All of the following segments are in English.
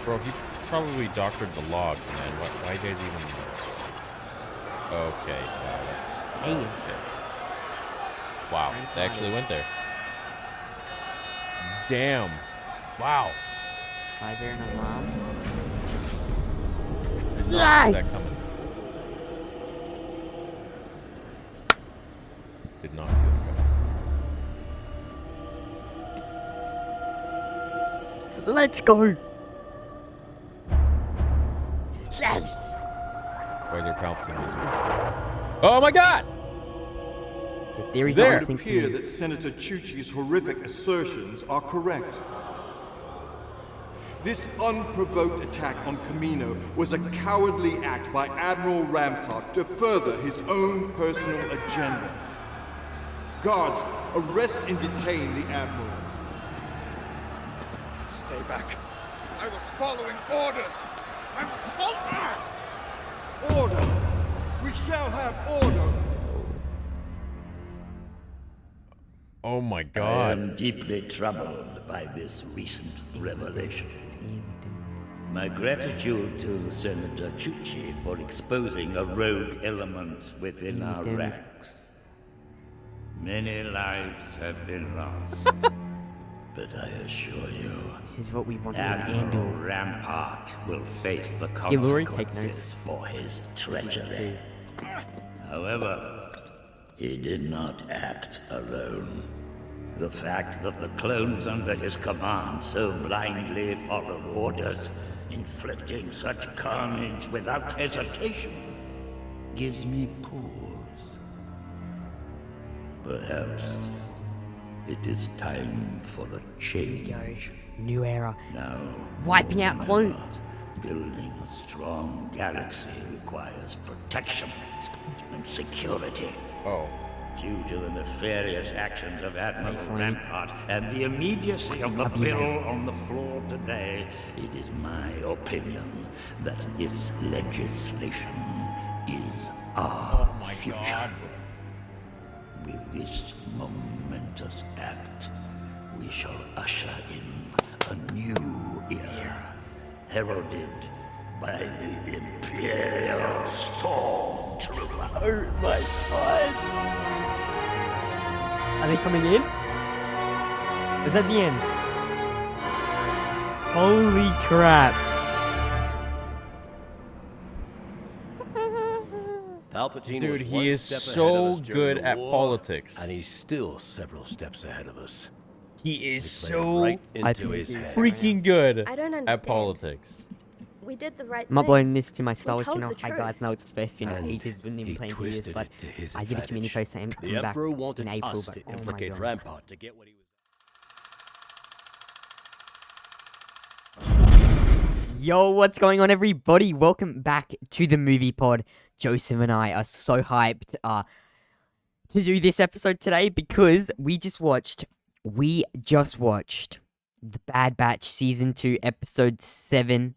Bro, he probably doctored the logs, man. Why you guys even... Okay, that's... Hey. Okay. Wow, they actually went there. Damn. Wow. Why is there an alarm? Did not see that Nice! coming. Did not see that coming. Let's go! Yes! Why is there Palpatine? Oh my god! The theory's There. not It would listening to appear me. that Senator Chuchi's horrific assertions are correct. This unprovoked attack on Camino was a cowardly act by Admiral Rampart to further his own personal agenda. Guards, arrest and detain the Admiral. Stay back. I was following orders. I was following... Order! We shall have order! Oh my I god. am deeply troubled by this recent revelation. My gratitude to Senator Chuchi for exposing a rogue element within our ranks. Many lives have been lost. But I assure you, This is what we wanted in Admiral Andor. Rampart will face the Gillard, take consequences notes. for his treachery. However, he did not act alone. The fact that the clones under his command so blindly followed orders, inflicting such carnage without hesitation, gives me pause. Perhaps it is time for a change. New era. Now, Wiping out remember, clones. building a strong galaxy requires protection and security. Oh. Due to the nefarious actions of Admiral Fine. Rampart and the immediacy of the Love you, bill mate. on the floor today, it is my opinion that this legislation is our future. With this momentous act, we shall usher in a new era, heralded by the Imperial Stormtrooper. Oh my god! Are they coming in? Is that the end? Holy crap! Palpatine Dude, was he one is step ahead of so us during good the at war, politics. and he's still several steps ahead of us. He is We played so right into I his think hands. freaking good I don't at understand. politics. We did the right I'm not thing. blowing this to my Star Wars told channel. the I guys truth. know it's first in And ages when he been playing for years, twisted but it to his I did a advantage. community post saying The coming back Emperor wanted in April, us but to oh my implicate god. Rampart to get what he was. Yo, what's going on, everybody? Welcome back to the movie pod. Joseph and I are so hyped to do this episode today because we just watched The Bad Batch Season 2, Episode 7,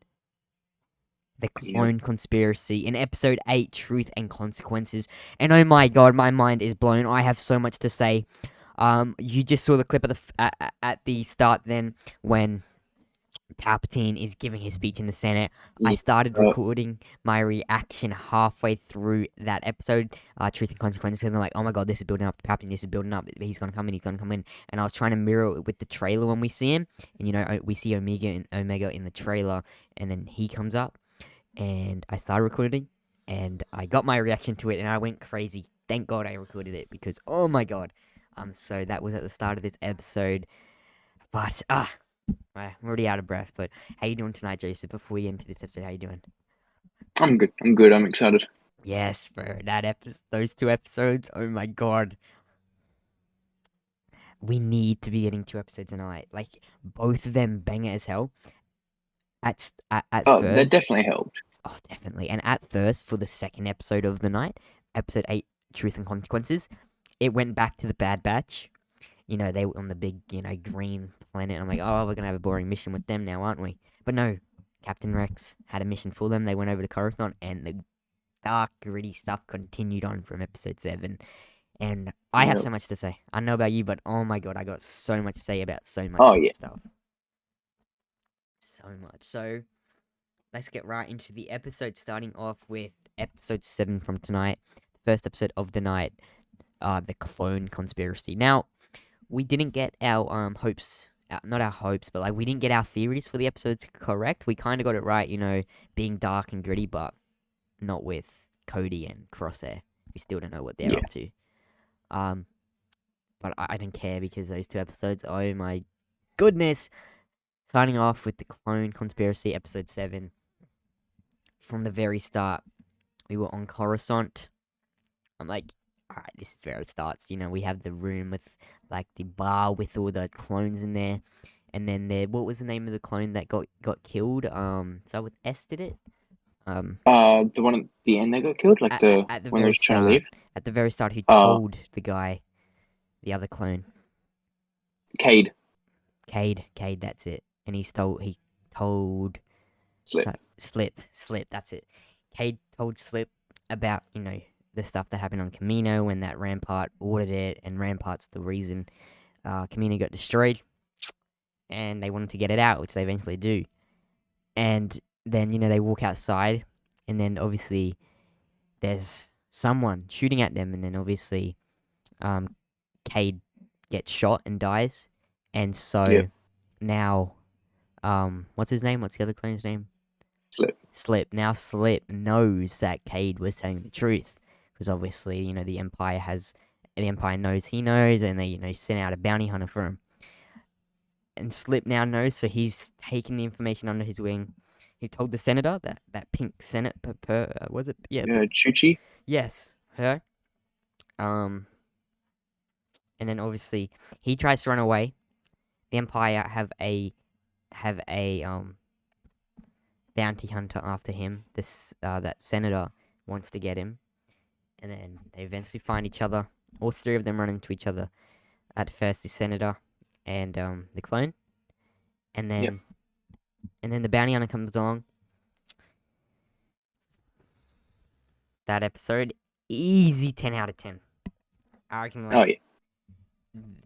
The Clone Conspiracy, and Episode 8, Truth and Consequences. And oh my god, my mind is blown. I have so much to say. You just saw the clip of at the start then when Palpatine is giving his speech in the Senate. I started recording my reaction halfway through that episode, Truth and Consequences, because I'm like, oh my god, this is building up. Palpatine, this is building up. He's gonna come in, And I was trying to mirror it with the trailer when we see him, and you know, we see Omega in the trailer, and then he comes up, and I started recording, and I got my reaction to it, and I went crazy. Thank God I recorded it because oh my god. So that was at the start of this episode, but I'm already out of breath, but how you doing tonight, Joseph? Before we get into this episode, how you doing? I'm good. I'm good. I'm excited. Yes, bro. Those two episodes. Oh my god. We need to be getting 2 episodes a night. Like both of them banger as hell. At Oh, first, that definitely helped. Oh, definitely. And at first, for the second episode of the night, episode 8, Truth and Consequences, it went back to the Bad Batch. You know, they were on the big, green planet. I'm like, oh, we're going to have a boring mission with them now, aren't we? But no, Captain Rex had a mission for them. They went over to Coruscant, and the dark, gritty stuff continued on from episode 7. And I have so much to say. I don't know about you, but oh my god, I got so much to say about so much different stuff. So much. So, let's get right into the episode, starting off with episode 7 from tonight, the first episode of the night, the clone conspiracy. Now, we didn't get our hopes, not our hopes, but like we didn't get our theories for the episodes correct. We kind of got it right, you know, being dark and gritty, but not with Cody and Crosshair. We still don't know what they're up to. But I don't care because those 2 episodes, oh my goodness. Signing off with the Clone Conspiracy, episode 7. From the very start, we were on Coruscant. I'm like, alright, this is where it starts. You know, we have the room with, like, the bar with all the clones in there. And then what was the name of the clone that got killed? So with S, did it? The one at the end that got killed? Like at the when they very was trying to start. leave? At the very start, who told the guy, the other clone. Cade. Cade, that's it. And he told Slip, that's it. Cade told Slip about, you know, the stuff that happened on Camino when that Rampart ordered it, and Rampart's the reason Camino got destroyed, and they wanted to get it out, which they eventually do. And then, you know, they walk outside, and then obviously there's someone shooting at them, and then obviously Cade gets shot and dies, and so now what's his name? What's the other clone's name? Slip. Now Slip knows that Cade was telling the truth, because obviously, you know, the Empire knows he knows, and they, you know, sent out a bounty hunter for him. And Slip now knows, so he's taken the information under his wing. He told the senator, that pink senate, was it? Yeah. Chuchi? Yes, her. And then obviously he tries to run away. The Empire have a bounty hunter after him. That senator wants to get him, and then they eventually find each other. All 3 of them run into each other. At first, the senator and the clone, and then the bounty hunter comes along. That episode, easy 10 out of 10. I reckon. Like,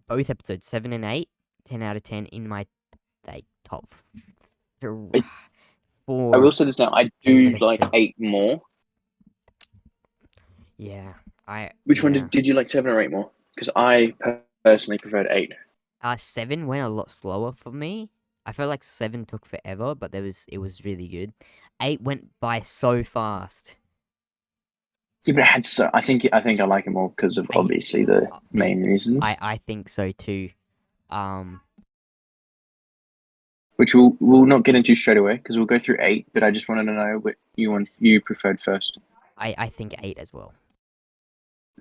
both episodes, 7 and 8, 10 out of 10 in my top 4. I will say this now. I do like 8 more. Yeah, Which one did you like, 7 or 8 more? Because I personally preferred 8. 7 went a lot slower for me. I felt like 7 took forever, but it was really good. 8 went by so fast. Yeah, but it had I think I like it more because of obviously the main reasons. I think so too. Which we'll not get into straight away because we'll go through 8. But I just wanted to know what you preferred first. I think 8 as well.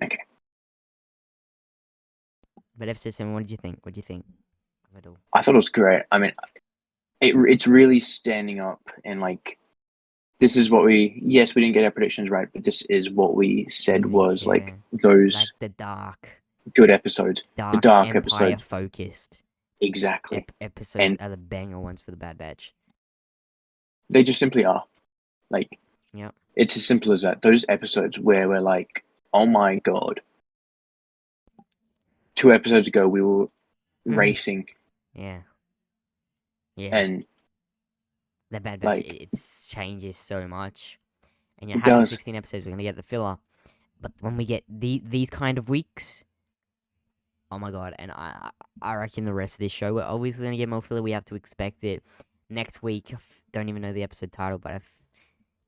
Okay. But episode 7, what did you think? What do you think of it all? I thought it was great. I mean, it's really standing up and like. This is what we didn't get our predictions right, but this is what we said was like those like the dark good episodes, the dark Empire episodes, focused. Exactly. Episodes are the banger ones for the Bad Batch. They just simply are. Like, it's as simple as that. Those episodes where we're like, oh my god. 2 episodes ago we were racing. Yeah. And the Bad Batch, it changes so much. And you're it having does. 16 episodes, we're going to get the filler. But when we get these kind of weeks, oh my god, and I reckon the rest of this show, we're always going to get more filler. We have to expect it. Next week, don't even know the episode title, but it's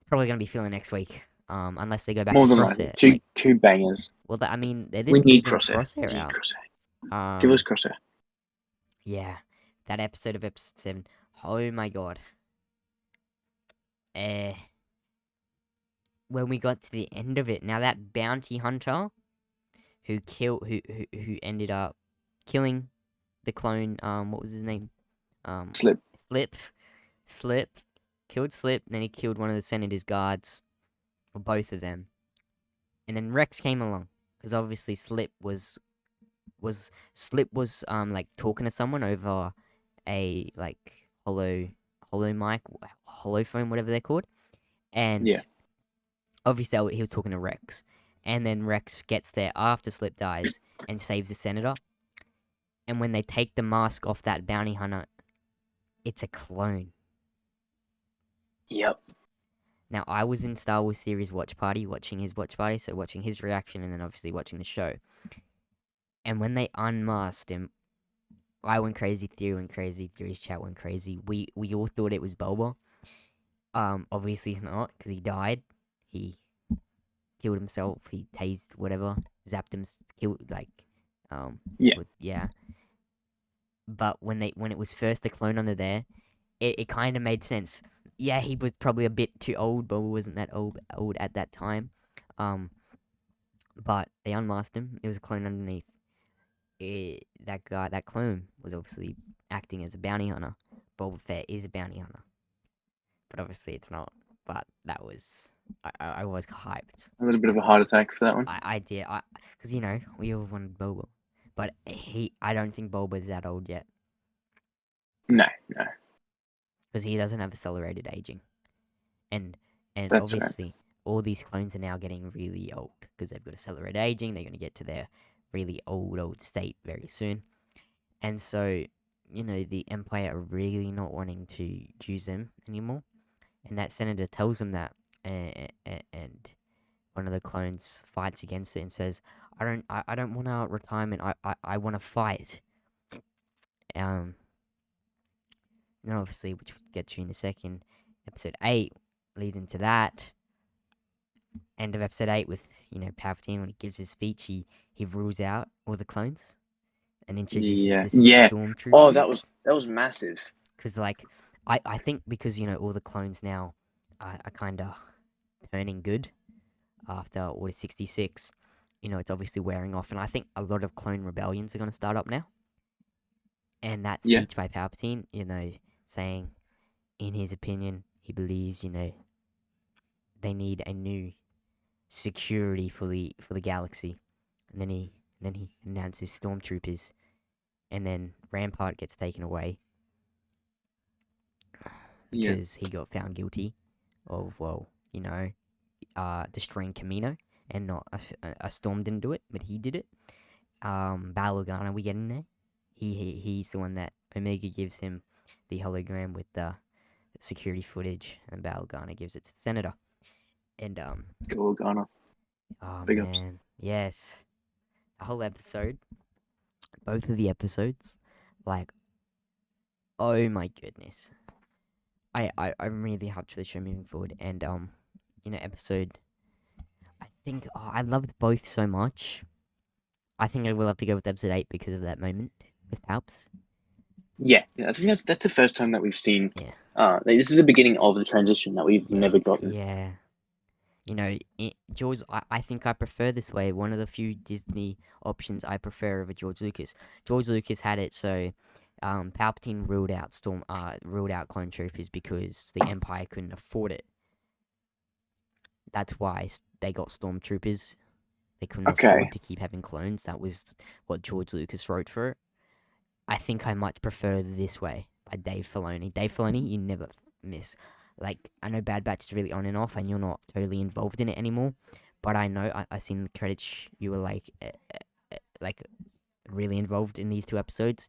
probably going to be filler next week. Unless they go back more to than Crosshair. Two bangers. Well, I mean, we need Crosshair. out. Give us Crosshair. Yeah, that episode of episode 7. Oh my god. When we got to the end of it, now that bounty hunter who ended up killing the clone, what was his name? Slip killed Slip, then he killed one of the senator's guards, or both of them. And then Rex came along, because obviously Slip was like talking to someone over a like hollow mic, hollow phone, whatever they're called. And obviously he was talking to Rex. And then Rex gets there after Slip dies and saves the senator. And when they take the mask off that bounty hunter, it's a clone. Yep. Now, I was in Star Wars series watch party, watching his watch party, so watching his reaction and then obviously watching the show. And when they unmasked him, I went crazy, Theo went crazy, Theory's chat went crazy. We all thought it was Boba. Obviously it's not, because he died. He killed himself, he tased whatever, zapped him, killed, like, Yeah. yeah. But when it was first a clone under there, it kind of made sense. Yeah, he was probably a bit too old. Boba wasn't that old at that time. But they unmasked him. It was a clone underneath. That clone was obviously acting as a bounty hunter. Boba Fett is a bounty hunter, but obviously it's not. But that was I was hyped. A little bit of a heart attack for that one. I did because we all wanted Boba, but I don't think Boba is that old yet. No. Because he doesn't have accelerated aging, and That's obviously all these clones are now getting really old because they've got accelerated aging. They're going to get to their really old state very soon, and so the Empire are really not wanting to use them anymore, and that senator tells them that, and one of the clones fights against it and says, I don't want a retirement. I want to fight. And obviously, which we'll get to in a second, episode 8 leads into that. End of episode 8 with, Palpatine, when he gives his speech, he rules out all the clones and introduces the Yeah. stormtroopers. Oh, that was massive. Because, I think because, all the clones now are kind of turning good after Order 66, it's obviously wearing off. And I think a lot of clone rebellions are going to start up now. And that speech by Palpatine, saying, in his opinion, he believes, they need a new security for the galaxy. And then he announces stormtroopers, and then Rampart gets taken away because he got found guilty of destroying Camino, and not a storm didn't do it, but he did it. Bail Organa, we get in there. He's the one that Omega gives him the hologram with the security footage, and Bail Organa gives it to the senator. And Go Organa. oh Big ups. man, yes, the whole episode, both of the episodes, like, oh my goodness, I'm really hyped for the show moving forward. And episode, I think I loved both so much. I think I will have to go with episode 8 because of that moment with Palps. Yeah, I think that's the first time that we've seen. Yeah. This is the beginning of the transition that we've never gotten. Yeah. George, I think I prefer this way. One of the few Disney options I prefer over George Lucas. George Lucas had it so Palpatine ruled out clone troopers because the Empire couldn't afford it. That's why they got stormtroopers. They couldn't afford to keep having clones. That was what George Lucas wrote for it. I think I much prefer this way by Dave Filoni. Dave Filoni, you never miss. Like, I know Bad Batch is really on and off, and you're not totally involved in it anymore. But I know I seen the credits. You were like really involved in these 2 episodes.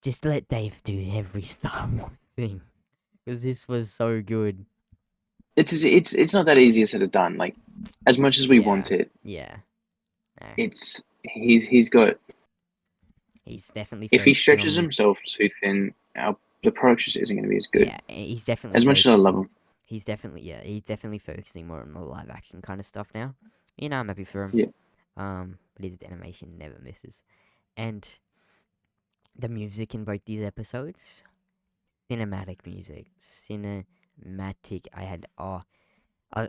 Just let Dave do every Star Wars thing, because this was so good. It's not that easy said or done. Like, as much as we want it, Yeah. No. he's got. He's definitely. If he stretches himself too thin, the product just isn't going to be as good. Yeah, he's definitely. As much as I love him, he's definitely focusing more on the live action kind of stuff now. I'm happy for him. Yeah. But his animation never misses, and the music in both these episodes, cinematic music, cinematic. I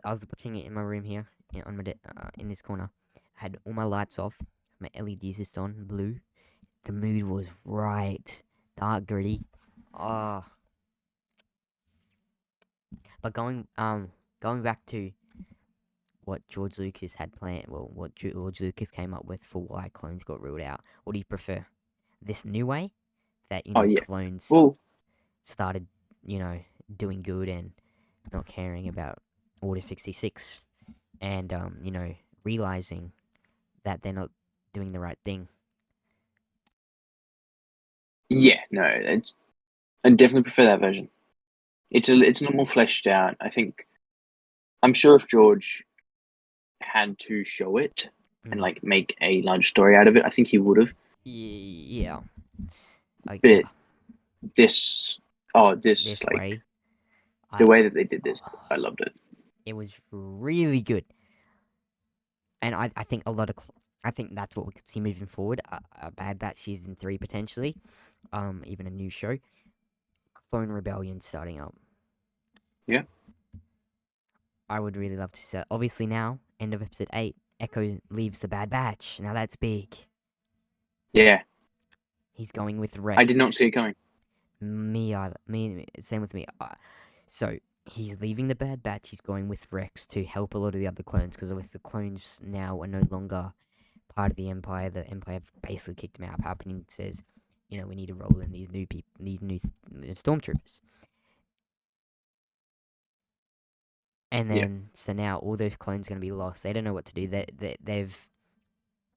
was watching it in my room here, on my in this corner. I had all my lights off, my LEDs just on, blue. The mood was right, dark, gritty. Oh. But going back to what George Lucas had planned, what George Lucas came up with for why clones got ruled out. What do you prefer? This new way that clones started, doing good and not caring about Order 66, and realizing that they're not doing the right thing. Yeah, no, I definitely prefer that version. it's a lot more fleshed out. I'm sure if George had to show it and like make a large story out of it, I think he would have. Yeah. But this This like way, the way that they did this, I loved it. it was really good. And I think I think that's what we could see moving forward. A Bad Batch season 3 potentially, even a new show, Clone Rebellion starting up. Yeah. I would really love to see that. Obviously now, end of episode 8, Echo leaves the Bad Batch. Now that's big. Yeah, He's going with Rex. I did not see it coming. Me either. Same with me. So he's leaving the Bad Batch. He's going with Rex to help a lot of the other clones because with the clones now are no longer part of the Empire. The Empire have basically kicked him out. Palpatine says, you know, we need to roll in these new people, these new stormtroopers. And then so now all those clones are going to be lost. They don't know what to do. They've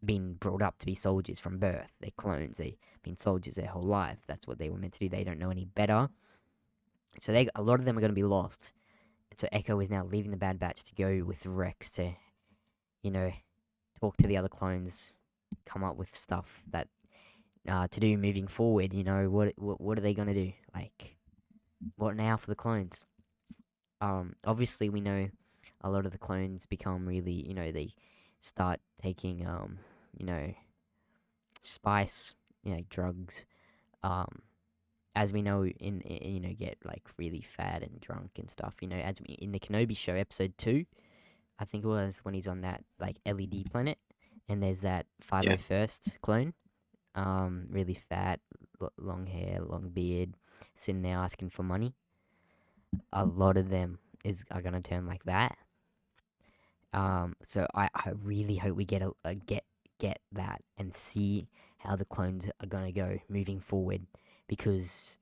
been brought up to be soldiers from birth. They're clones. They've been soldiers their whole life. That's what they were meant to do. They don't know any better. So a lot of them are going to be lost. And so Echo is now leaving the Bad Batch to go with Rex to, you know, talk to the other clones, come up with stuff that to do moving forward. You know, what are they going to do? Like, what now for the clones? Obviously we know a lot of the clones become really, you know, they start taking, you know, spice, you know, drugs, as we know you know, get like really fat and drunk and stuff, you know, as in the Kenobi show, episode 2, I think it was, when he's on that, like, LED planet, and there's that 501st clone, really fat, long hair, long beard, sitting there asking for money. A lot of them are gonna turn like that. So I really hope we get that and see how the clones are gonna go moving forward, because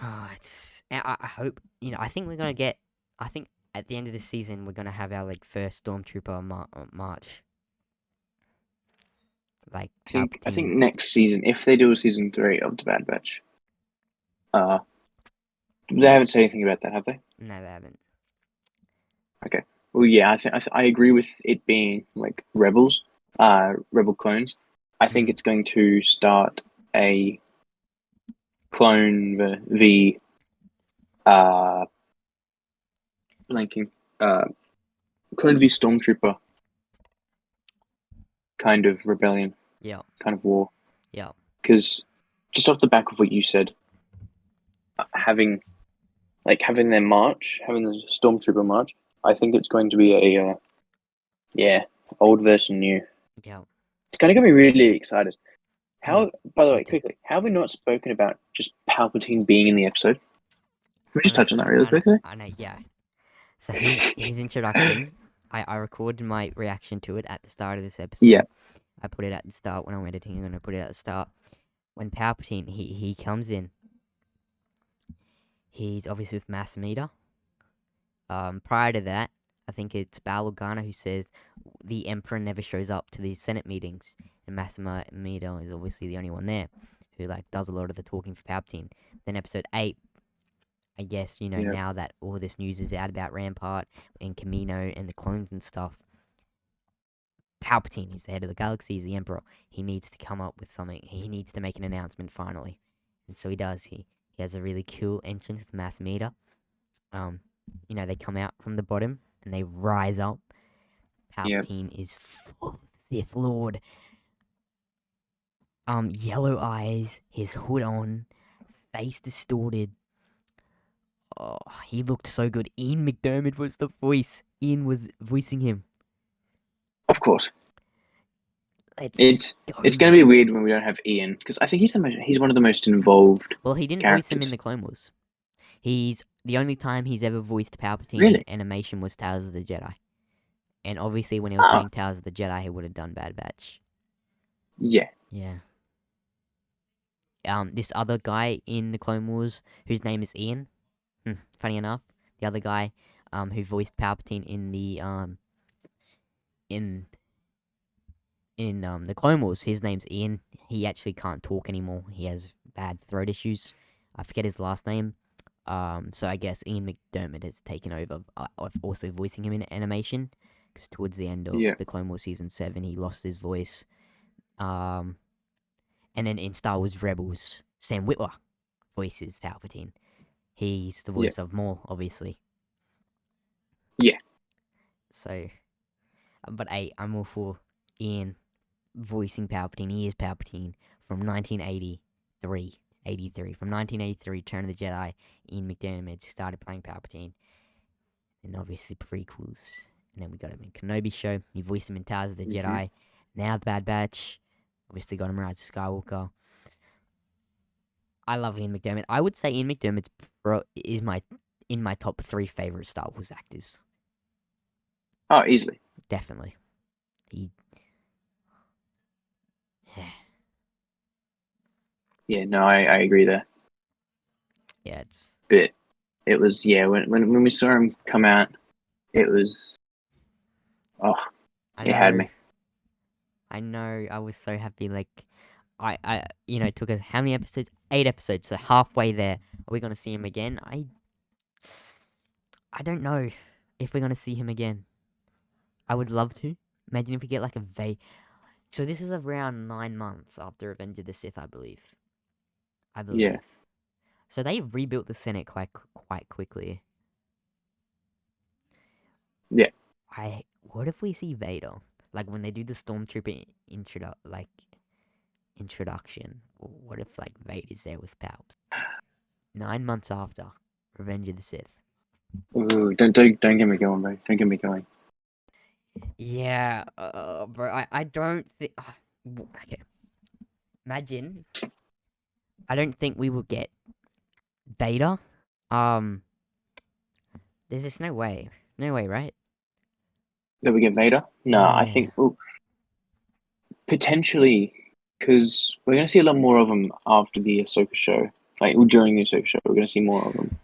I hope, you know, I think we're gonna get. I think at the end of the season we're gonna have our like first Stormtrooper march. Like I Palpatine. think next season, if they do a season 3 of the Bad Batch, they haven't said anything about that, have they? No, they haven't. Okay. Well, yeah, I agree with it being like rebel clones. I think it's going to start a clone v blanking clone v Stormtrooper kind of rebellion. Yeah. Kind of war. Yeah. Because just off the back of what you said, having their march, having the Stormtrooper march, I think it's going to be a old versus new. Yeah. It's going to get me really excited. By the way, quickly, how have we not spoken about just Palpatine being in the episode? Can we just touch on that really quickly? I know, yeah. So his introduction, I recorded my reaction to it at the start of this episode. Yeah. I put it at the start when I'm editing. I'm going to put it at the start. When Palpatine, he comes in, he's obviously with Mass Meter. Prior to that, I think it's Bail Organa who says the Emperor never shows up to these Senate meetings, and Mass Meter is obviously the only one there who like does a lot of the talking for Palpatine. Then episode 8, I guess, you know, now that all this news is out about Rampart and Camino and the clones and stuff, Palpatine, who's the head of the galaxy, is the Emperor. He needs to come up with something. He needs to make an announcement finally, and so he does. He has a really cool entrance with Mass Meter. You know, they come out from the bottom and they rise up. Palpatine is full Sith Lord. Yellow eyes, his hood on, face distorted. Oh, he looked so good. Ian McDermott was the voice. Ian was voicing him. Of course. It's going to be weird when we don't have Ian, because I think he's one of the most involved. Well, he didn't characters. voice him in the Clone Wars. He's the only time he's ever voiced Palpatine in animation was Tales of the Jedi, and obviously when he was doing Tales of the Jedi, he would have done Bad Batch. Yeah. Yeah. This other guy in the Clone Wars, whose name is Ian. Funny enough, the other guy, who voiced Palpatine in the the Clone Wars, his name's Ian. He actually can't talk anymore. He has bad throat issues. I forget his last name. So I guess Ian McDermott has taken over of also voicing him in animation, because towards the end of Yeah. the Clone Wars Season 7, he lost his voice. And then in Star Wars Rebels, Sam Witwer voices Palpatine. He's the voice of Maul, obviously. Yeah. So, but I'm all for Ian voicing Palpatine. He is Palpatine from 1983. From 1983, Return of the Jedi, Ian McDermott started playing Palpatine. And obviously prequels. And then we got him in Kenobi show. He voiced him in Tales of the Jedi. Now the Bad Batch. Obviously got him Rise of Skywalker. I love Ian McDermott. I would say Ian McDermott is in my top 3 favorite Star Wars actors. Oh, easily. Definitely. Yeah, no, I agree there. Yeah, it's... But it was, when we saw him come out, it was, it had me. I know, I was so happy, like, I it took us how many episodes? 8 episodes, so halfway there. Are we gonna see him again? I don't know if we're gonna see him again. I would love to. Imagine if we get like a So this is around 9 months after Revenge of the Sith, I believe. Yeah. So they rebuilt the Senate quite quickly. Yeah. What if we see Vader? Like when they do the Stormtrooper introduction. What if like Vader's there with Palps? 9 months after Revenge of the Sith. Ooh, don't get me going, bro. Don't get me going. Yeah, bro. I don't think. Okay. Imagine. I don't think we will get Vader. There's just no way. No way, right? That we get Vader? No, I Yeah. think potentially, because we're going to see a lot more of them after the Ahsoka show. Like, during the Ahsoka show, we're going to see more of them.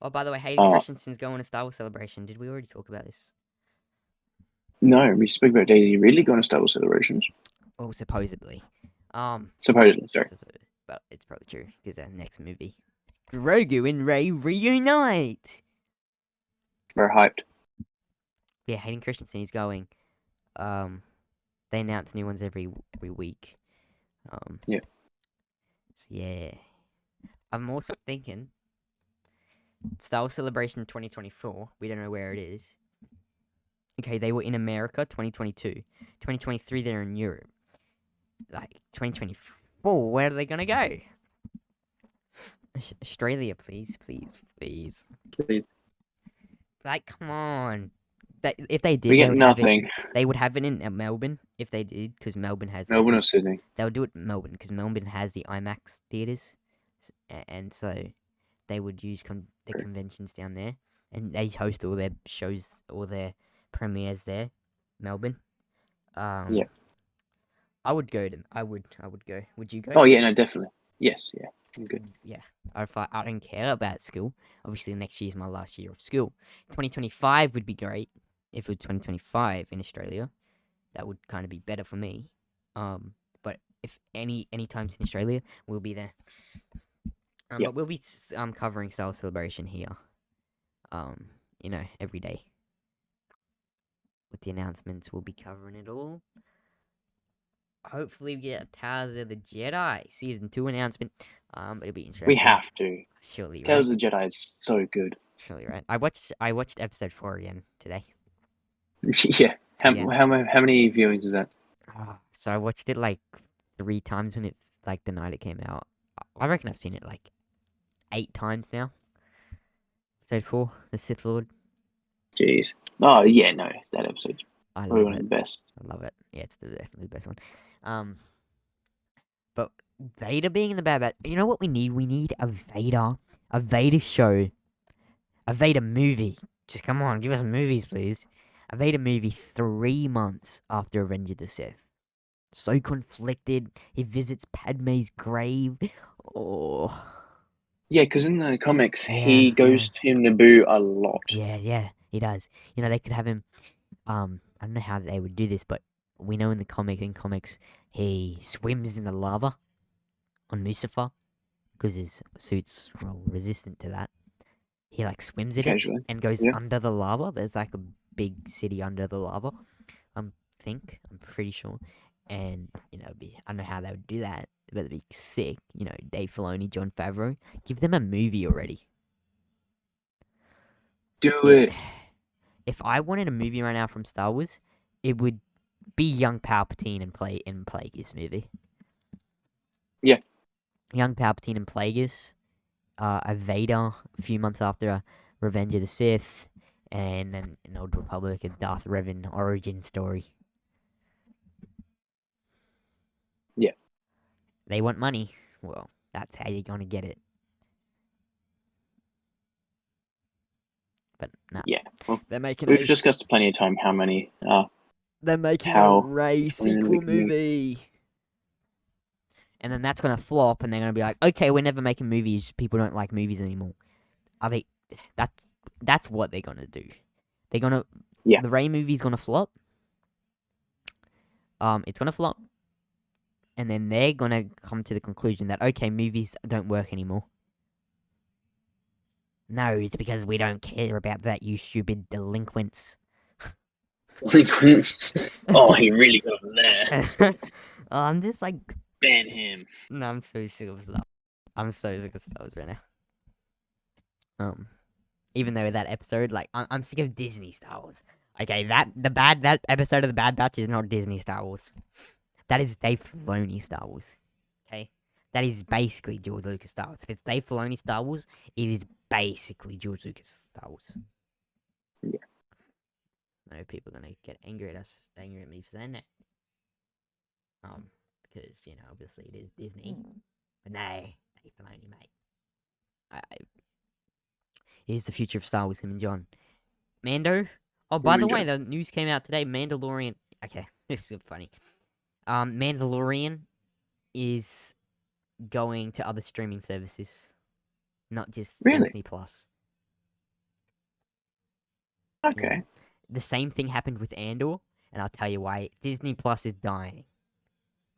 Oh, by the way, Hayden Christensen's going to Star Wars Celebration. Did we already talk about this? No, we spoke about Daisy Ridley going to Star Wars Celebrations. Oh, supposedly. Supposedly, sorry. But it's probably true, because our next movie. Grogu and Rey reunite! We're hyped. Yeah, Hayden Christensen is going. They announce new ones every week. Yeah. So yeah. I'm also thinking Star Wars Celebration 2024. We don't know where it is. Okay, they were in America 2022. 2023 they're in Europe. Like 2024, where are they gonna go? Australia, please. Like, come on. If they did, We get nothing. They would have it in Melbourne if they did, because Melbourne has. Melbourne or Sydney. They would do it in Melbourne because Melbourne has the IMAX theaters, and so they would use the conventions down there, and they host all their shows, all their premieres there, Melbourne. Yeah. I would go to. I would go. Would you go? Oh yeah, no, definitely. Yes, yeah, I'm good. Yeah. I don't care about school. Obviously, next year's my last year of school. 2025 would be great if it was 2025 in Australia. That would kind of be better for me. But if any times in Australia, we'll be there. But we'll be covering Star Wars Celebration here. Every day. With the announcements, we'll be covering it all. Hopefully we get Tales of the Jedi Season 2 announcement. It'll be interesting. We have to. Surely, right? Tales of the Jedi is so good. Surely, right? I watched episode 4 again today. Yeah. How many viewings is that? So I watched it like 3 times when it the night it came out. I reckon I've seen it like 8 times now. Episode 4, The Sith Lord. Jeez. Oh yeah, no, that episode's I probably love one of it. the best. I love it. Yeah, it's definitely the best one. But Vader being in the Bad Batch, you know what we need? We need a Vader show, a Vader movie. Just come on, give us movies, please. A Vader movie 3 months after Revenge of the Sith. So conflicted. He visits Padme's grave. Oh. Yeah, because in the comics, he goes to Naboo a lot. Yeah, he does. They could have him. I don't know how they would do this, but we know in comics, he swims in the lava on Mustafar. because his suit's resistant to that. He like swims in it Occasionally. and goes Yeah. under the lava. There's like a big city under the lava. I'm pretty sure. And I don't know how they would do that, but it'd be sick. Dave Filoni, Jon Favreau, give them a movie already. Do it. If I wanted a movie right now from Star Wars, it would be young Palpatine and play this movie. Yeah. Young Palpatine and Plagueis, a Vader a few months after Revenge of the Sith, and then an Old Republic and Darth Revan origin story. Yeah. They want money. Well, that's how you're gonna get it. But nah. Yeah. Well, They're making we've discussed plenty of time how many. They're making how a Rey sequel movie. And then that's gonna flop, and they're gonna be like, okay, we're never making movies. People don't like movies anymore. Are they? That's what they're gonna do. They're gonna. Yeah. The Rey movie's gonna flop. It's gonna flop. And then they're gonna come to the conclusion that okay, movies don't work anymore. No, it's because we don't care about that, you stupid delinquents. Delinquents. Oh, he really got him there. I'm just like, Ban him. no, I'm so sick of Star. I'm so sick of Star Wars right now. Even though that episode, like, I'm sick of Disney Star Wars. Okay, that episode of the Bad Batch is not Disney Star Wars. That is Dave Filoni Star Wars. Okay, that is basically George Lucas Star Wars. If it's Dave Filoni Star Wars, it is basically George Lucas Star Wars. Yeah. I know people are gonna get angry at me for saying that. Because obviously it is Disney, but no, Dave Filoni, mate. Here's the future of Star Wars, him and John. Mando. Oh, by the way, the news came out today. Mandalorian. Okay, this is funny. Mandalorian is going to other streaming services, not just Really? Disney Plus. Okay. Yeah. The same thing happened with Andor, and I'll tell you why. Disney Plus is dying.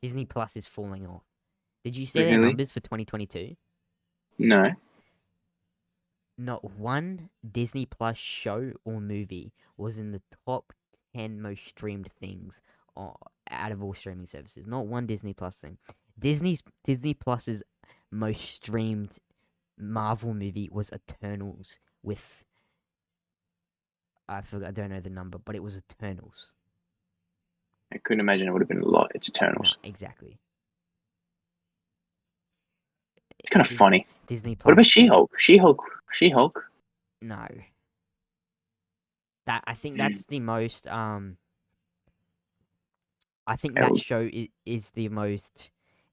Disney Plus is falling off. Did you see their Really? numbers for 2022? No. Not one Disney Plus show or movie was in the top 10 most streamed things out of all streaming services. Not one Disney Plus thing. Disney Plus's most streamed Marvel movie was Eternals with I don't know the number, but it was Eternals. I couldn't imagine it would have been a lot. It's Eternals. No, exactly. It's kind of funny. Disney Plus. What about She-Hulk? She-Hulk? No. I think that's the most I think that show is the most,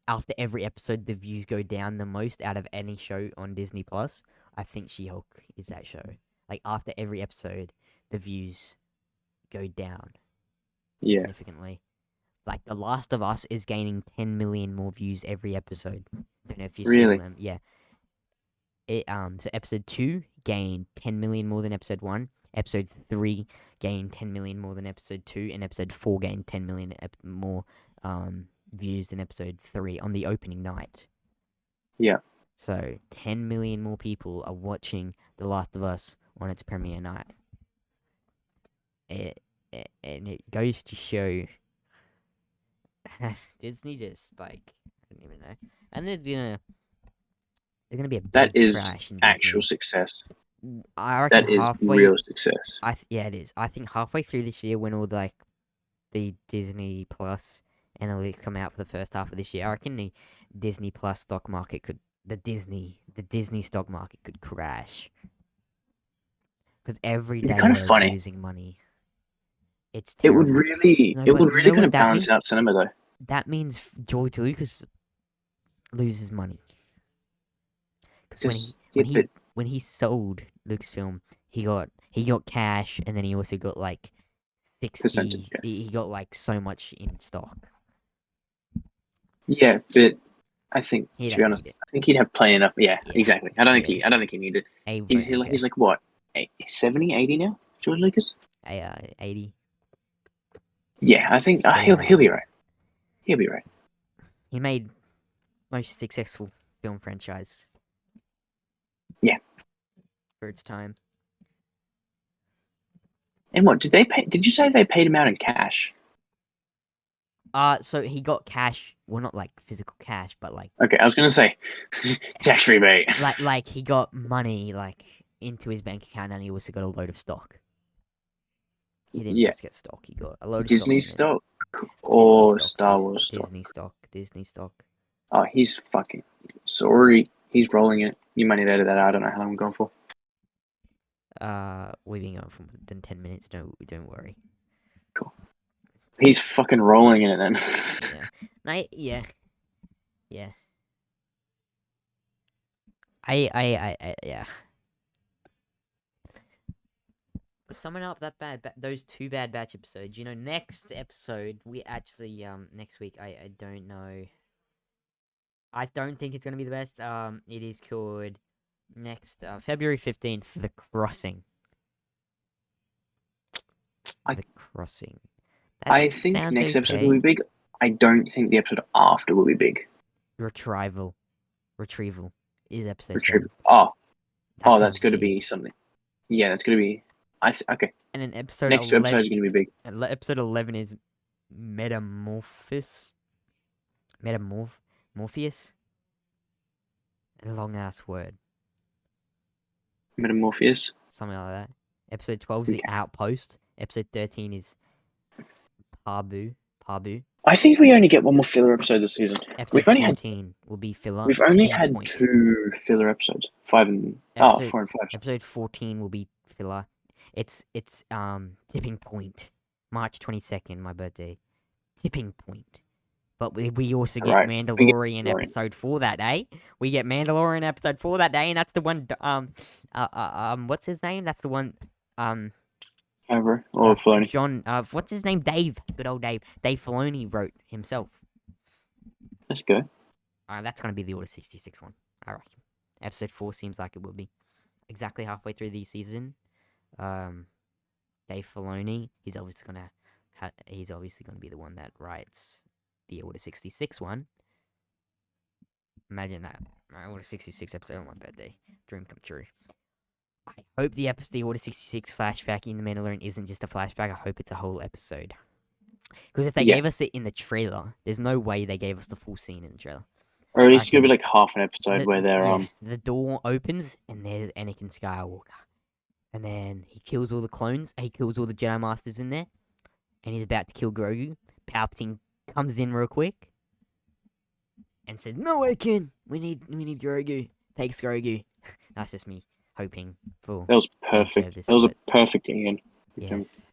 after every episode the views go down the most out of any show on Disney Plus. I think She-Hulk is that show. Like after every episode the views go down significantly. Like The Last of Us is gaining 10 million more views every episode. Don't know if you saw them. Yeah. So episode 2 gained 10 million more than episode 1. Episode 3 gained 10 million more than episode 2, and episode 4 gained 10 million more views than episode 3 on the opening night. Yeah. So 10 million more people are watching The Last of Us on its premiere night. And it goes to show Disney just like I don't even know, and there's gonna be a big That is crash in actual Disney. success. I reckon That is halfway, real success. yeah, it is. I think halfway through this year, when all the Disney Plus and it'll come out for the first half of this year, I reckon the Disney Plus stock market the Disney stock market could crash because every day kind of they're funny. losing money. It's It would terrible. really, No, it but would you really know kind what of that balance means? out cinema though. That means George Lucas loses money because when he sold Lucasfilm, he got cash, and then he also got like 60. Percentage, yeah. He got like so much in stock. Yeah, but I think He to don't be honest, need it. I think he'd have plenty enough. Yeah, Yeah. exactly. I don't think Yeah. he needs it. He He's like what, 70, 80 now, George Lucas? 80. Yeah, I think he'll be right. He'll be right. He made most successful film franchise. Yeah. For its time. And what did they pay? Did you say they paid him out in cash? So he got cash. Well, not like physical cash, but like Okay, I was gonna say tax rebate. like he got money like into his bank account, and he also got a load of stock. He didn't Yeah. just get stock; he got a load of Disney stock. stock or Disney stock, Star Wars stock? Disney stock. Disney stock. Oh, he's fucking sorry. He's rolling it. You might need to edit that out. I don't know how long I'm going for. We've been going for more than 10 minutes. Don't worry. He's fucking rolling in it then. Yeah. Yeah. Yeah. Summing up those two Bad Batch episodes. Next episode we actually next week I don't know. I don't think it's gonna be the best. It is called next February 15th, The Crossing. The Crossing. I think next episode will be big. I don't think the episode after will be big. Retrieval is episode Retrieval. 10. That's going to be something. Yeah, that's going to be. Okay. And then episode Next 11, episode is going to be big. Episode 11 is Morpheus. A long ass word. Metamorpheus. Something like that. Episode 12 is The Outpost. Episode 13 is Pabu. I think we only get one more filler episode this season. Episode We've only 14 will be filler. We've only Tipping had Point. 2 filler episodes. 4 and 5. Episode 14 will be filler. It's Tipping Point. March 22nd, my birthday. Tipping Point. But we also get Mandalorian episode 4 that day. We get Mandalorian episode 4 that day, and that's the one. What's his name? That's the one. Filoni. John. What's his name? Dave. Good old Dave. Dave Filoni wrote himself. Let's go. That's gonna be the Order 66 one. I reckon. Episode 4 seems like it will be. Exactly halfway through the season. Dave Filoni. He's obviously gonna be the one that writes the Order 66 one. Imagine that. My Order 66 episode on my birthday. Dream come true. I hope the Order 66 flashback in The Mandalorian isn't just a flashback. I hope it's a whole episode. Because if they gave us it in the trailer, there's no way they gave us the full scene in the trailer. Or at least it's going to be like half an episode where they're the door opens and there's Anakin Skywalker. And then he kills all the clones. He kills all the Jedi Masters in there. And he's about to kill Grogu. Palpatine comes in real quick. And says, "No, Anakin! We need Grogu." Takes Grogu. That's just me hoping for. That was perfect. That was a perfect end. Yes.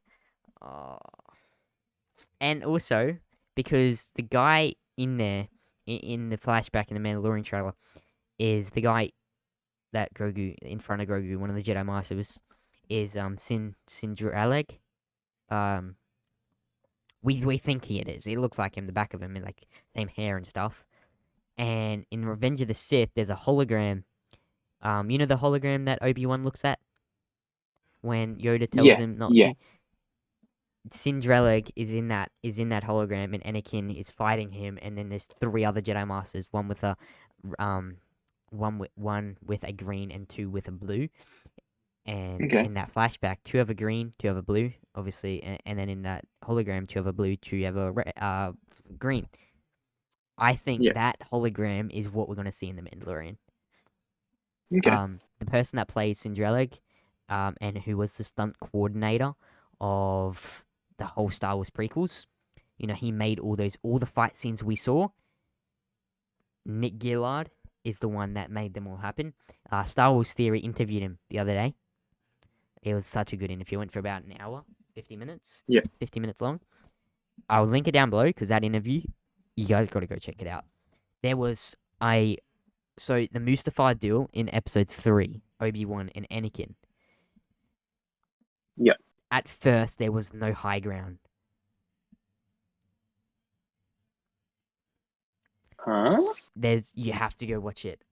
And also, because the guy in there, in the flashback in the Mandalorian trailer, is the guy that Grogu, in front of Grogu, one of the Jedi Masters, is Sindralig. We think it is. It looks like him, the back of him, and like same hair and stuff. And in Revenge of the Sith, there's a hologram. You know the hologram that Obi-Wan looks at when Yoda tells him not to. Sindralig is in that hologram, and Anakin is fighting him. And then there's 3 other Jedi Masters, one with a green and 2 with a blue. And in that flashback, 2 have a green, 2 have a blue, obviously, and then in that hologram, 2 have a blue, 2 have a green. I think that hologram is what we're going to see in The Mandalorian. Okay. The person that plays Sindralig, and who was the stunt coordinator of the whole Star Wars prequels, he made all the fight scenes we saw. Nick Gillard is the one that made them all happen. Star Wars Theory interviewed him the other day. It was such a good interview. It went for about an hour, 50 minutes. Yeah. 50 minutes long. I'll link it down below, because that interview, you guys got to go check it out. There was so the Mustafar deal in episode 3, Obi-Wan and Anakin. Yep. At first, there was no high ground. Huh? You have to go watch it.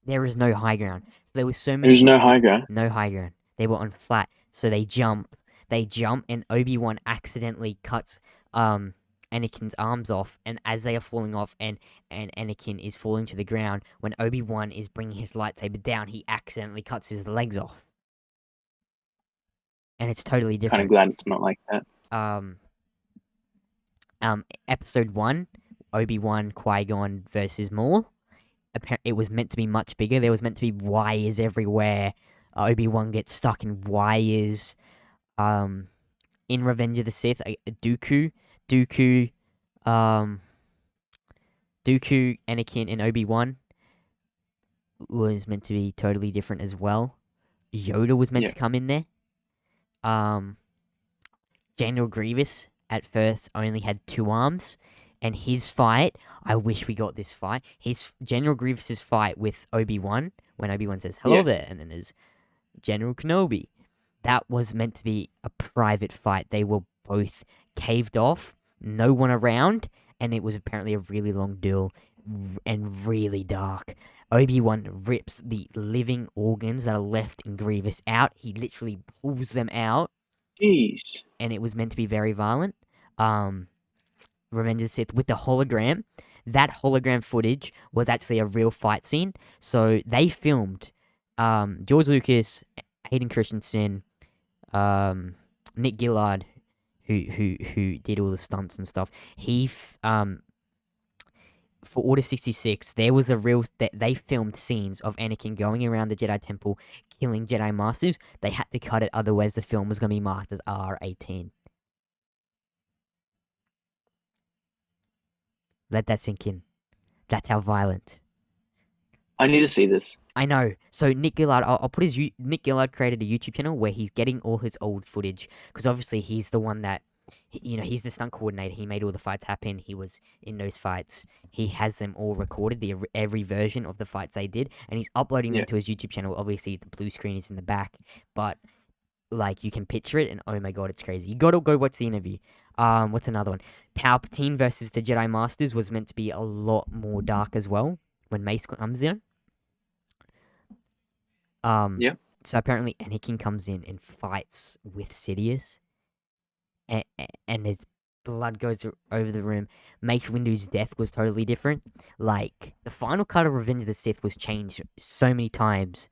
There is no high ground. There was so many. There's no high ground. No high ground. They were on flat, so they jump, and Obi-Wan accidentally cuts Anakin's arms off, and as they are falling off, and Anakin is falling to the ground, when Obi-Wan is bringing his lightsaber down, he accidentally cuts his legs off, and it's totally Kind of different. glad it's not like that. Episode 1, Obi-Wan, Qui-Gon versus Maul. It was meant to be much bigger. There was meant to be wires everywhere. Obi-Wan gets stuck in wires. In Revenge of the Sith, Dooku, Anakin, and Obi-Wan was meant to be totally different as well. Yoda was meant to come in there. General Grievous at first only had 2 arms, and his fight, I wish we got this fight. His General Grievous's fight with Obi-Wan, when Obi-Wan says hello there, and then there's General Kenobi. That was meant to be a private fight. They were both caved off, no one around, and it was apparently a really long duel and really dark. Obi-Wan rips the living organs that are left in Grievous out. He literally pulls them out. Jeez. And it was meant to be very violent. Revenge of the Sith with the hologram. That hologram footage was actually a real fight scene. So they filmed George Lucas, Hayden Christensen, Nick Gillard, who did all the stunts and stuff. For Order 66, there was they filmed scenes of Anakin going around the Jedi Temple, killing Jedi Masters. They had to cut it, otherwise the film was going to be marked as R18. Let that sink in. That's how violent. I need to see this. I know. So Nick Gillard, I'll put Nick Gillard created a YouTube channel where he's getting all his old footage, because obviously he's the one that, he's the stunt coordinator. He made all the fights happen. He was in those fights. He has them all recorded, every version of the fights they did, and he's uploading them to his YouTube channel. Obviously, the blue screen is in the back, but like you can picture it, and oh my god, it's crazy. You gotta go watch the interview. What's another one? Palpatine versus the Jedi Masters was meant to be a lot more dark as well when Mace comes in. So apparently Anakin comes in and fights with Sidious. And his blood goes over the room. Mace Windu's death was totally different. Like, the final cut of Revenge of the Sith was changed so many times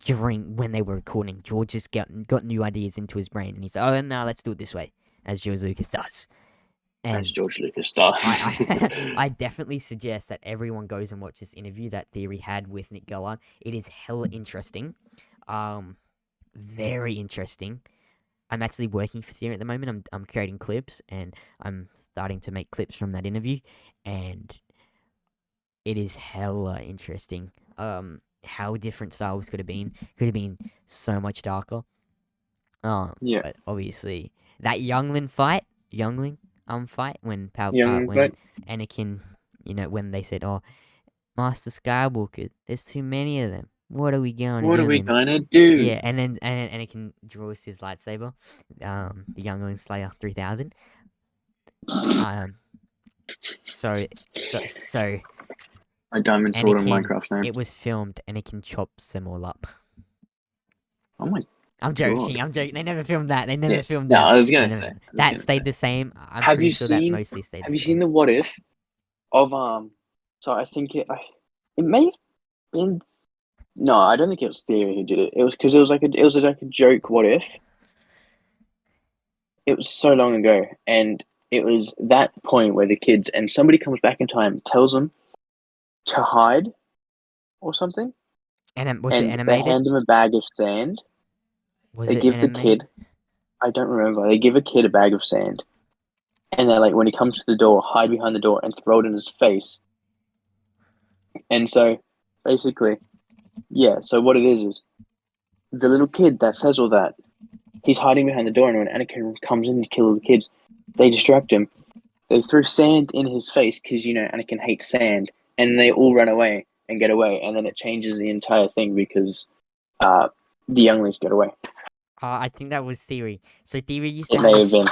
when they were recording. George just got new ideas into his brain, and he's like, oh, no, let's do it this way, as George Lucas does. As George Lucas does. I definitely suggest that everyone goes and watch this interview that Theory had with Nick Gillard. It is hella interesting. Very interesting. I'm actually working for Theory at the moment. I'm creating clips, and I'm starting to make clips from that interview, and it is hella interesting. How different Star Wars could have been. Could have been so much darker. But obviously that Youngling fight when when Anakin, when they said, "Oh, Master Skywalker, there's too many of them. What are we going to do?" Yeah, and then Anakin draws his lightsaber, the Youngling Slayer 3000. So a diamond sword in Anakin, Minecraft's name. It was filmed. Anakin chops them all up. Oh my! I'm joking. They never filmed that. They never filmed no, that. I was gonna say that stayed the same. I'm have pretty you sure seen? That mostly stayed. Have you seen the what if of So I think it may have been. No, I don't think it was Theory who did it. It was because it was like a joke. What if? It was so long ago, and it was that point where the kids and somebody comes back in time, tells them to hide or something. And was it animated? They hand him a bag of sand. They give the kid. I don't remember. They give a kid a bag of sand, and they're like, when he comes to the door, hide behind the door and throw it in his face. And so, basically, so what it is the little kid that says all that, he's hiding behind the door, and when Anakin comes in to kill all the kids, they distract him. They throw sand in his face because, Anakin hates sand, and they all run away and get away, and then it changes the entire thing because the younglings get away. I think that was Theory. So Theory used It to may have been.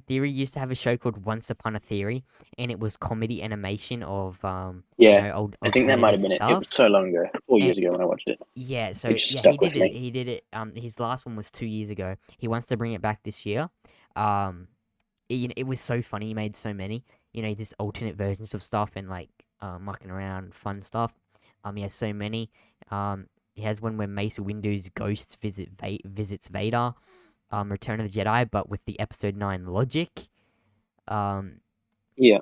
Theory used to have a show called Once Upon a Theory, and it was comedy animation of old I think that might have been stuff. it. It was so long ago, 4 years ago when I watched it. Yeah, so It just stuck with me. He did it. His last one was 2 years ago. He wants to bring it back this year. it was so funny. He made so many, just alternate versions of stuff and like mucking around, fun stuff. He has so many. He has one where Mace Windu's ghost visits Vader. Return of the Jedi, but with the Episode 9 logic. Yeah.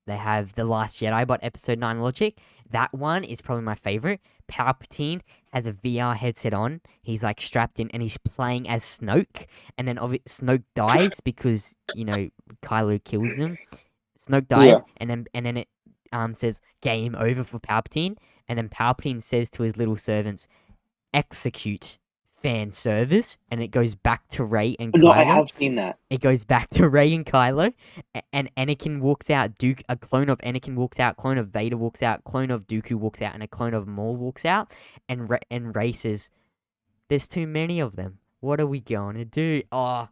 They have The Last Jedi, but Episode 9 logic. That one is probably my favorite. Palpatine has a VR headset on. He's like strapped in and he's playing as Snoke. And then Snoke dies because, Kylo kills him. Snoke dies and then it says game over for Palpatine. And then Palpatine says to his little servants, execute fan service, and it goes back to Rey and Kylo. No, I have seen that. It goes back to Rey and Kylo, and Anakin walks out. A clone of Anakin walks out. Clone of Vader walks out. Clone of Dooku walks out, and a clone of Maul walks out. And Rey says, "There's too many of them. What are we going to do?" Oh,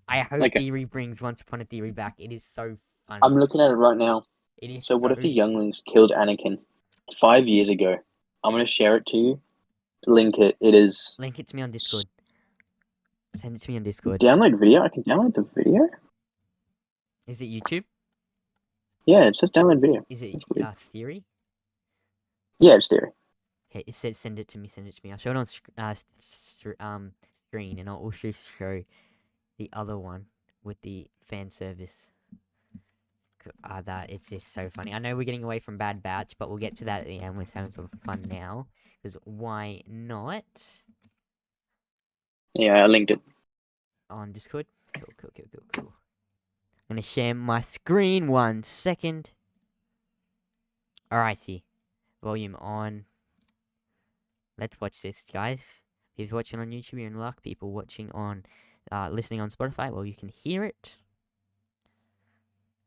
I hope Theory brings Once Upon a Theory back. It is so funny. I'm looking at it right now. It is. So what if the younglings killed Anakin 5 years ago? I'm gonna share it to you. Link it. It is. Link it to me on Discord. Send it to me on Discord. Download video. I can download the video. Is it YouTube? Yeah, it says download video. Is it Theory? Yeah, it's Theory. Okay, it says send it to me. Send it to me. I'll show it on screen, and I'll also show the other one with the fan service. That it's just so funny. I know we're getting away from Bad Batch, but we'll get to that at the end. We're having some fun now. Because why not? Yeah, I linked it. On Discord? Cool. I'm going to share my screen 1 second. Alrighty. Volume on. Let's watch this, guys. If you're watching on YouTube, you're in luck. People watching on, listening on Spotify, well, you can hear it.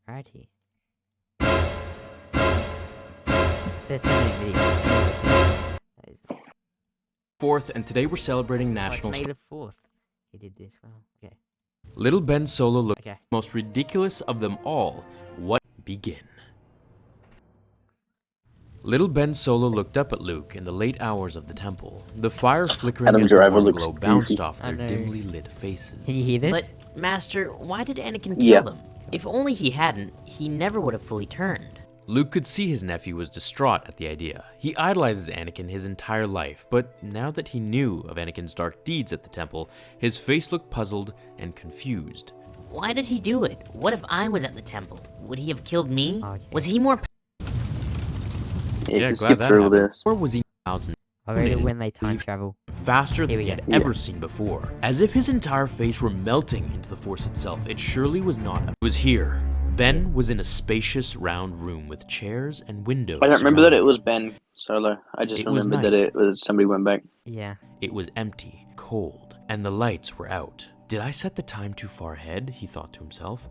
Alrighty. So it's 4th, and today we're celebrating National May the 4th. He did this. Wow. Okay. Little Ben Solo looked the most ridiculous of them all. What begin? Little Ben Solo looked up at Luke in the late hours of the temple. The fires flickering as the warm glow bounced off their dimly lit faces. Can you hear this? But, Master, why did Anakin kill them? If only he hadn't, he never would have fully turned. Luke could see his nephew was distraught at the idea. He idolizes Anakin his entire life, but now that he knew of Anakin's dark deeds at the temple, his face looked puzzled and confused. Why did he do it? What if I was at the temple? Would he have killed me? Okay. Was he more... Yeah, glad that happened. This. Or was he thousand? I read it when they time travel. Faster than he had ever seen before. As if his entire face were melting into the Force itself, it surely was not. It was here. Ben was in a spacious round room with chairs and windows. I don't remember that it was Ben Solo. I just remembered that it was somebody went back. Yeah. It was empty, cold, and the lights were out. Did I set the time too far ahead? He thought to himself.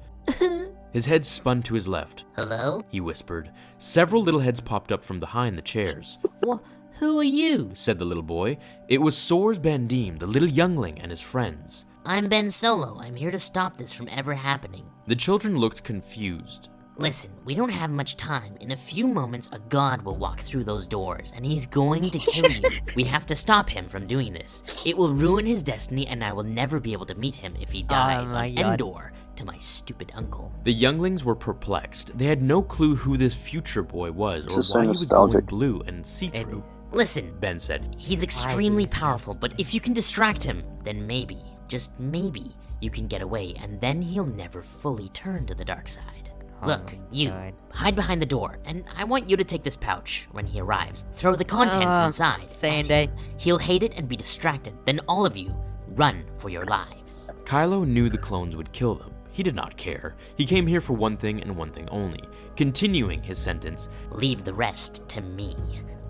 His head spun to his left. Hello? He whispered. Several little heads popped up from behind the chairs. Well, who are you? Said the little boy. It was Soars Bandim, the little youngling, and his friends. I'm Ben Solo. I'm here to stop this from ever happening. The children looked confused. Listen, we don't have much time. In a few moments, a god will walk through those doors, and he's going to kill you. We have to stop him from doing this. It will ruin his destiny, and I will never be able to meet him if he dies on Endor to my stupid uncle. The younglings were perplexed. They had no clue who this future boy was, or why he was glowing blue and see-through. Listen, Ben said. He's extremely powerful, but if you can distract him, then maybe, just maybe, you can get away, and then he'll never fully turn to the dark side. Look, you, hide behind the door, and I want you to take this pouch when he arrives. Throw the contents inside. Sandy. He'll hate it and be distracted. Then all of you, run for your lives. Kylo knew the clones would kill them. He did not care. He came here for one thing and one thing only. Continuing his sentence, leave the rest to me.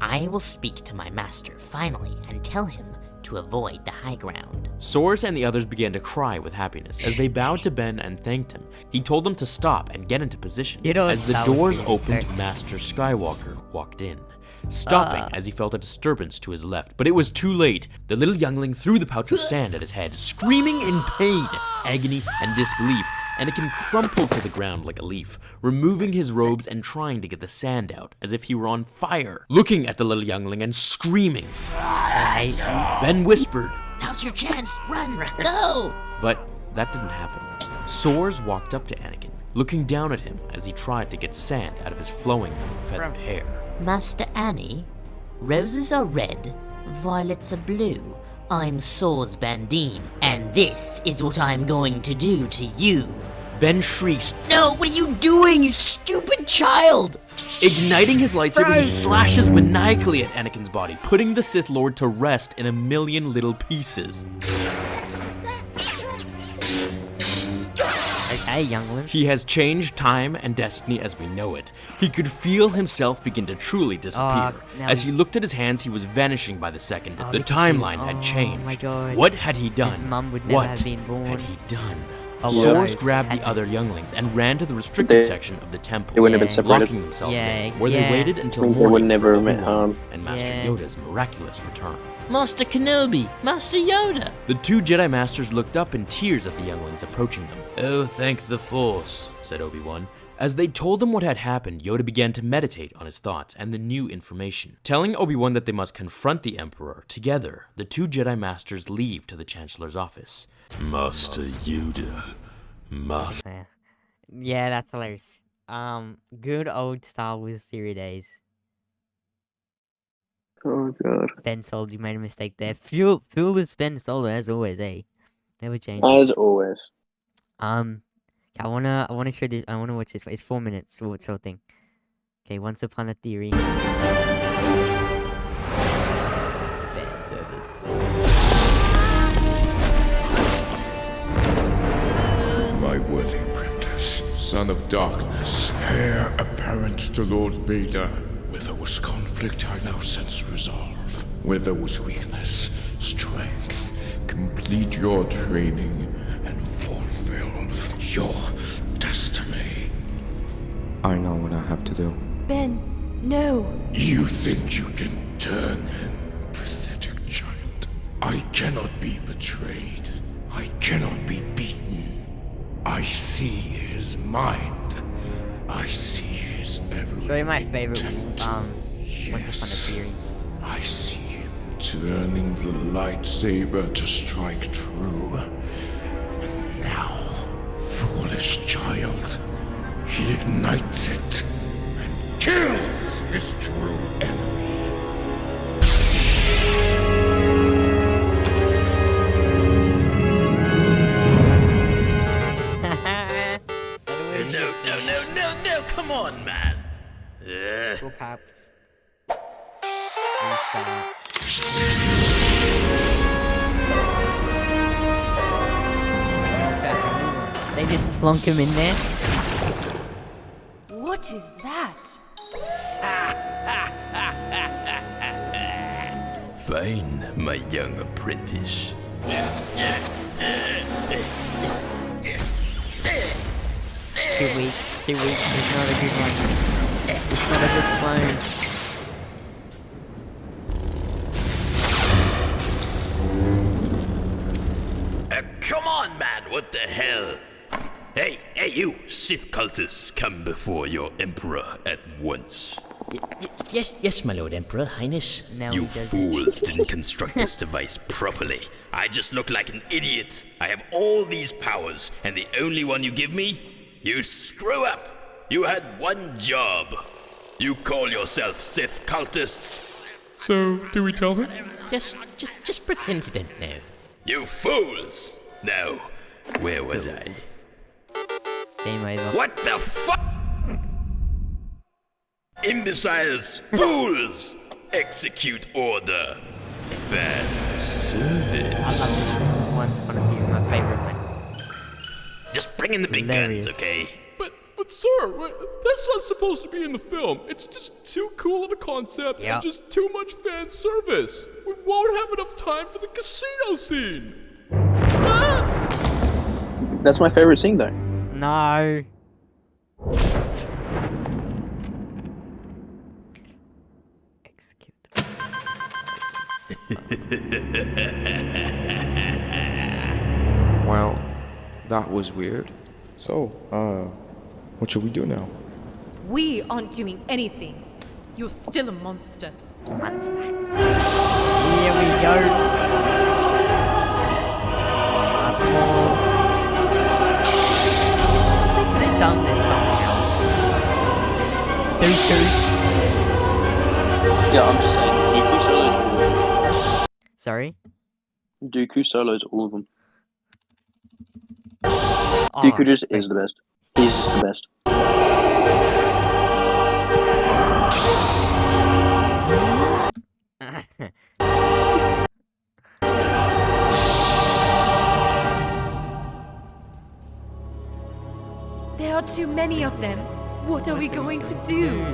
I will speak to my master finally and tell him to avoid the high ground. Soars and the others began to cry with happiness as they bowed to Ben and thanked him. He told them to stop and get into position. As the doors opened, Master Skywalker walked in, stopping as he felt a disturbance to his left. But it was too late. The little youngling threw the pouch of sand at his head, screaming in pain, agony, and disbelief. Anakin crumpled to the ground like a leaf, removing his robes and trying to get the sand out, as if he were on fire, looking at the little youngling and screaming. Ben whispered, "Now's your chance, run, go!" But that didn't happen. Soars walked up to Anakin, looking down at him as he tried to get sand out of his flowing feathered hair. Master Annie, roses are red, violets are blue. I'm Soars Bandine, and this is what I'm going to do to you. Ben shrieks, No, what are you doing, you stupid child? igniting his lightsaber. He slashes maniacally at Anakin's body, putting the Sith Lord to rest in a million little pieces. Okay, youngling. He has changed time and destiny as we know it. He could feel himself begin to truly disappear. now As he looked at his hands, he was vanishing by the second. The look at timeline him. had Oh changed. my God. What had he done? His mum would never what have been born. had he done? Oh, Soars right. grabbed the Had- other younglings and ran to the restricted They- section of the temple, They wouldn't have been separated. locking themselves Yeah, in, where yeah. they waited until Means they morning would never for have met Obi-Wan harm. and Master Yeah. Yoda's miraculous return. Master Kenobi, Master Yoda. The two Jedi Masters looked up in tears at the younglings approaching them. Oh, thank the Force, said Obi-Wan. As they told him what had happened, Yoda began to meditate on his thoughts and the new information. Telling Obi-Wan that they must confront the Emperor, together, the two Jedi Masters leave to the Chancellor's office. Master Yoda. Master. Yeah, that's hilarious. Good old Star Wars theory days. Oh god. Ben Solo, you made a mistake there. Foolish Ben Solo, as always, eh? Never changes. As always. I wanna show this. I wanna watch this. It's 4 minutes. Short thing. Okay, Once Upon a Theory. Fan service. My worthy apprentice, son of darkness, heir apparent to Lord Vader. Where there was conflict, I now sense resolve. Where there was weakness, strength. Complete your training and fulfill your destiny. I know what I have to do. Ben, no. You think you can turn him, pathetic child. I cannot be betrayed. I cannot be beaten. I see his mind. I see his every Probably my favorite. intent. Once Upon a Theory. I see him turning the lightsaber to strike true. And now, foolish child, he ignites it and kills his true enemy. No, come on, man. Go Paps. They just plonk him in there. What is that? Fine, my young apprentice. Too weak. It's not a good one. It's not a good clone. Come on, man, what the hell? Hey, you, Sith cultists, come before your Emperor at once. Yes, my Lord Emperor, Highness. Now You he does it. fools didn't construct this device properly. I just look like an idiot. I have all these powers, and the only one you give me? You screw up. You had one job. You call yourself Sith cultists. So, do we tell him? Just pretend you don't know. You fools! Now, where was I? Game over. What the fuck? Imbeciles! Fools! Execute order. Fan service. I love Once Upon a Theory, my favorite one. Just bring in the big Hilarious. guns, okay? But sir, that's not supposed to be in the film. It's just too cool of a concept Yep. and just too much fan service. We won't have enough time for the casino scene. That's my favorite scene though. No. Execute. Well, that was weird. So, what should we do now? We aren't doing anything. You're still a monster. Monster. Here we go. done this somehow. Dooku. Yeah, I'm just saying, Dooku Solo's all of them. Sorry? Dooku Solo's all of them. Oh, Dooku just is the best. He's just the best. There are too many of them. What are we going to do?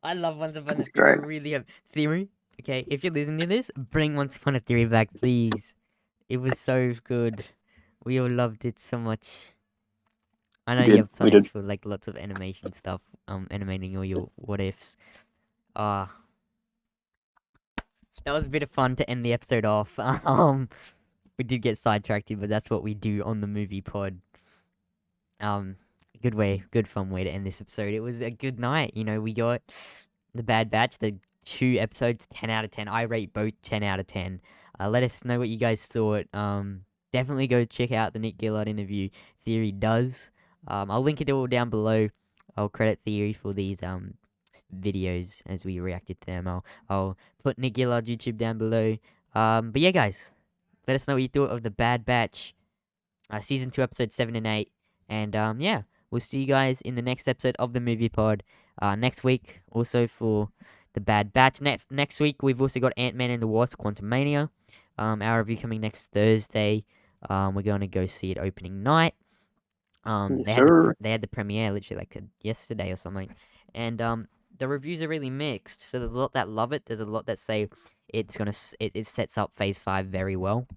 I love Once Upon a That's Theory. great. I really have theory. Okay, if you're listening to this, bring Once Upon a Theory back, please. It was so good. We all loved it so much. I know We you did, have we plans did. for like lots of animation stuff, animating all your what ifs. That was a bit of fun to end the episode off. We did get sidetracked, but that's what we do on the movie pod. Good fun way to end this episode. It was a good night. You know, we got the Bad Batch, the 2 episodes, 10 out of 10. I rate both 10 out of 10. Let us know what you guys thought. Definitely go check out the Nick Gillard interview. Theory does. I'll link it all down below. I'll credit Theory for these videos as we reacted to them. I'll put Nick Gillard YouTube down below. But yeah, guys, let us know what you thought of the Bad Batch, season 2, episodes 7 and 8. And yeah, we'll see you guys in the next episode of the Movie Pod. Next week, also for the Bad Batch. Next week, we've also got Ant-Man and the Wasp: Quantumania. Our review coming next Thursday. We're going to go see it opening night. They had the premiere literally like yesterday or something, and the reviews are really mixed. So there's a lot that love it. There's a lot that say it sets up Phase 5 very well,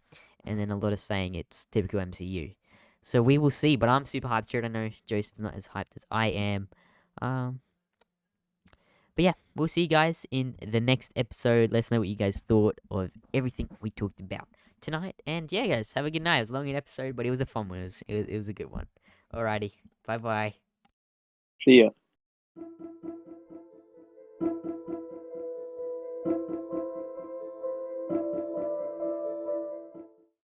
and then a lot of saying it's typical MCU. So we will see. But I'm super hyped here. I know Joseph's not as hyped as I am. But yeah, we'll see you guys in the next episode. Let us know what you guys thought of everything we talked about tonight. And yeah, guys, have a good night. It was a long episode, but it was a fun one. It was a good one. Alrighty. Bye-bye. See ya.